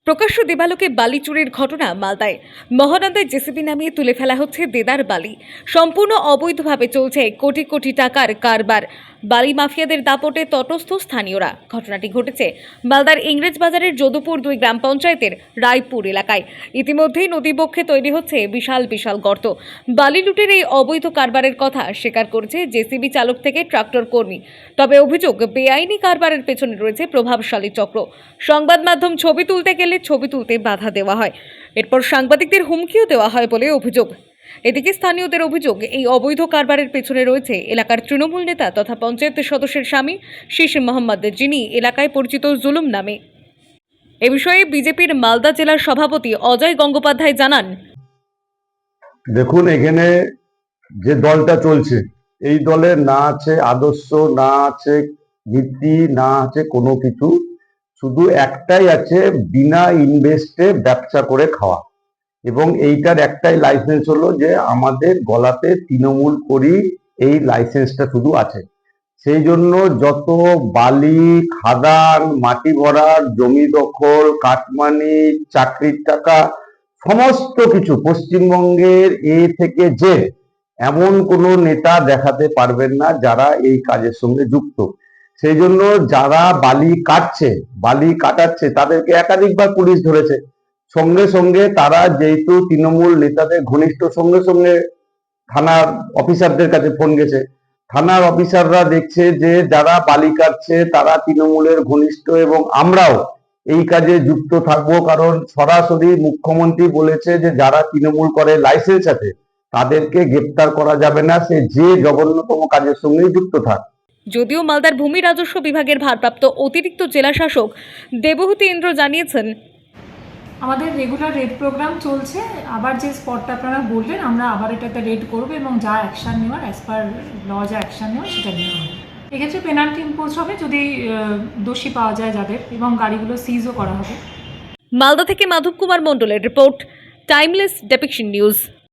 প্রকাশ্য দেবালোকে বালি চুরির ঘটনা মালদায়। মহানন্দায় জেসিবি নামিয়ে তুলে ফেলা হচ্ছে দেদার বালি। সম্পূর্ণ অবৈধভাবে চলছে কোটি কোটি টাকার কারবার। বালি মাফিয়াদের দাপটে তটস্থ স্থানীয়রা। ঘটনাটি ঘটেছে মালদার ইংরেজ বাজারের যদুপুর 2 গ্রাম পঞ্চায়েতের রায়পুর এলাকায়। ইতিমধ্যেই নদীবক্ষে তৈরি হচ্ছে বিশাল বিশাল গর্ত। বালি লুটের এই অবৈধ কারবারের কথা স্বীকার করেছে জেসিবি চালক থেকে ট্রাক্টর কর্মী। তবে অভিযোগ, বেআইনি কারবারের পেছনে রয়েছে প্রভাবশালী চক্র। সংবাদ মাধ্যম ছবি তুলতে গেলে ছবি তুলতে বাধা দেওয়া হয়। এরপর সাংবাদিকদের হুমকিও দেওয়া হয় বলে অভিযোগ। এদিকে স্থানীয়দের অভিযোগ, এই অবৈধ কারবারের পেছনে রয়েছে এলাকার তৃণমূল নেতা তথা পঞ্চায়েত সদস্যের স্বামী শীষ মোহাম্মদ, যিনি এলাকায় পরিচিত জুলুম নামে। এ বিষয়ে বিজেপির মালদা জেলার সভাপতি অজয় গঙ্গোপাধ্যায় জানান, দেখুন, এখানে যে দলটা চলছে, এই দলের না আছে আদর্শ, না আছে নীতি, না আছে কোনো কিছু। শুধু একটাই আছে, বিনা ইনভেস্টে ব্যবসা করে খাওয়া। এবং এইটার একটাই লাইসেন্স হলো যে আমাদের গলাতে তৃণমূল করি, এই লাইসেন্সটা শুধু আছে। সেই জন্য যত বালি, খাদান, মাটি ভরার, জমি দখল, কাটমানি, চাকরির টাকা, সমস্ত কিছু পশ্চিমবঙ্গের এ থেকে যে এমন কোনো নেতা দেখাতে পারবেন না যারা এই কাজের সঙ্গে যুক্ত। সেই জন্য যারা বালি কাটছে, বালি কাটাচ্ছে, তাদেরকে একাধিকবার পুলিশ ধরেছে। সঙ্গে সঙ্গে তারা যেহেতু তৃণমূল নেতাদের ঘনিষ্ঠ, সঙ্গে সঙ্গে থানার অফিসারদের কাছে ফোন গেছে। থানার অফিসাররা দেখছে যে যারা বালি কাটছে তারা তৃণমূলের ঘনিষ্ঠ, এবং আমরাও এই কাজে যুক্ত থাকবো। কারণ সরাসরি মুখ্যমন্ত্রী বলেছে যে যারা তৃণমূল করে লাইসেন্স আছে তাদেরকে গ্রেপ্তার করা যাবে না, সে যে জঘন্যতম কাজের সঙ্গেই যুক্ত থাক। যদিও মালদার ভূমি রাজস্ব বিভাগের ভারপ্রাপ্ত অতিরিক্ত জেলা শাসক দেবহূতি ইন্দ্র জানিয়েছেন, আমাদের রেগুলার রেড প্রোগ্রাম চলছে। আবার যে স্পটটা আপনারা বললেন, আমরা আবার এটাতে রেড করবো এবং যা অ্যাকশান নেওয়ার অ্যাজ পার ল যা অ্যাকশান নেওয়ার সেটা নেওয়া হবে। এক্ষেত্রে পেনাল্টি ইম্পোজ হবে যদি দোষী পাওয়া যায় যাদের, এবং গাড়িগুলো সিজও করা হবে। মালদা থেকে মাধব কুমার মণ্ডলের রিপোর্ট, টাইমলেস ডেপিকশন নিউজ।